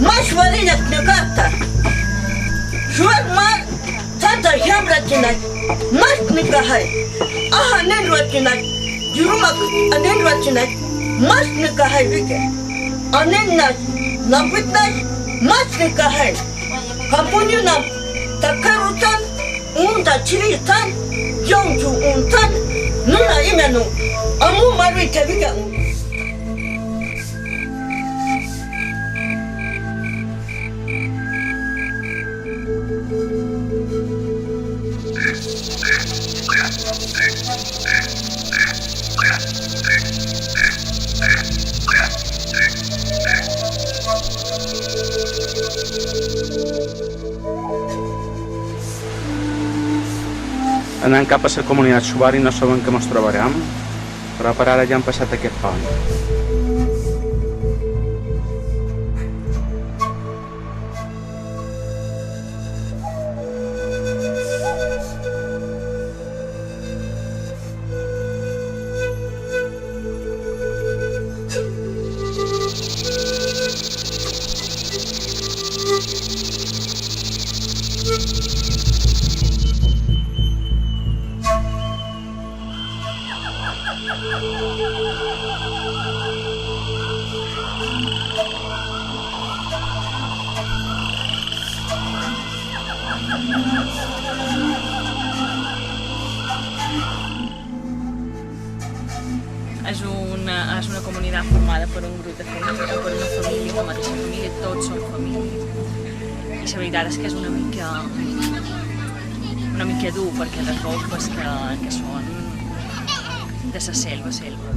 Маш варенья книгата. Шуар мар тата хямратинат. Маш книгахай. Аха ненратинат. Юрумак аненратинат. Маш книгахай вике. Аненнат. Напитнат. Маш книгахай. Компонюнам такарутан. Унда чиритан. Йончу унтан. Нуна имену. Аму марвите вике. Anant cap a la comunitat Shuar i no sabem què ens trobarem, però per ara ja han passat aquest pont. És una comunitat formada per un grup de família, per una família, la mateixa família, tots són família. I la veritat és que és una mica dur, perquè les ropes que són de la selva.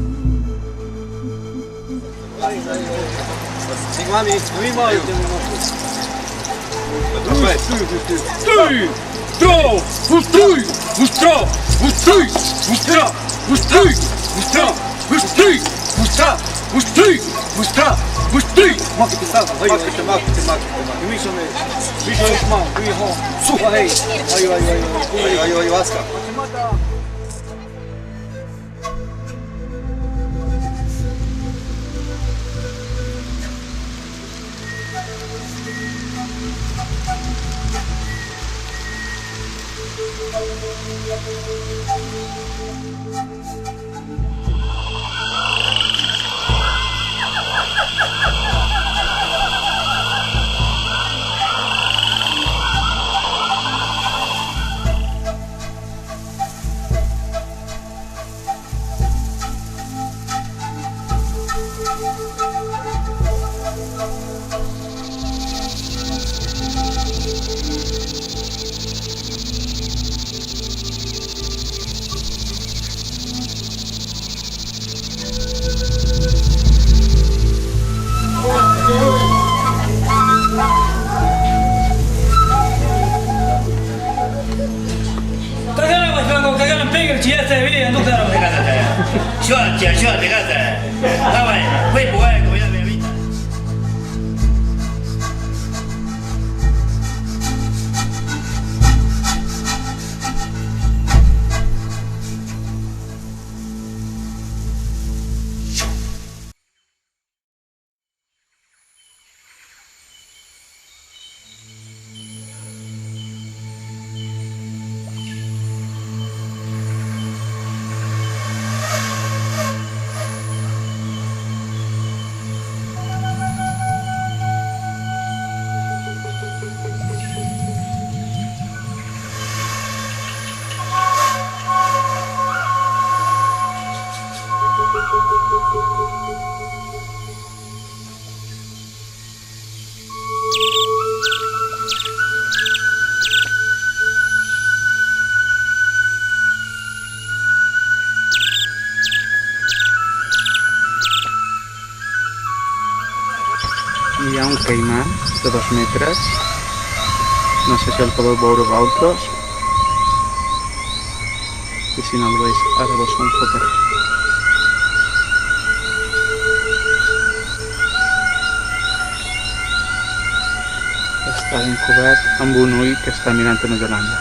Hi ha un caimà de 2 metres, no sé si el podeu veure vosaltres, i si no el veus ara vos ho enfocaré. Està encobert amb un ull que està mirant a Nova Zelanda.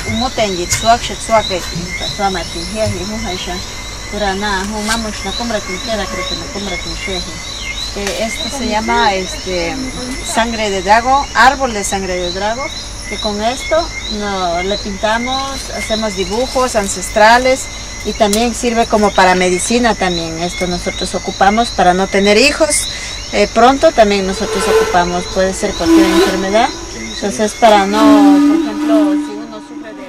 umutenji tsuak tsuak tsuama tinjia y mujaisha urana humamos na compra tinjera creo que na compra tinjeji. Esto se llama sangre de drago, árbol de sangre de drago, que con esto le pintamos, hacemos dibujos ancestrales y también sirve como para medicina también. Esto nosotros ocupamos para no tener hijos. Pronto también nosotros ocupamos, puede ser cualquier enfermedad. Entonces para no, por ejemplo, si uno sufre de...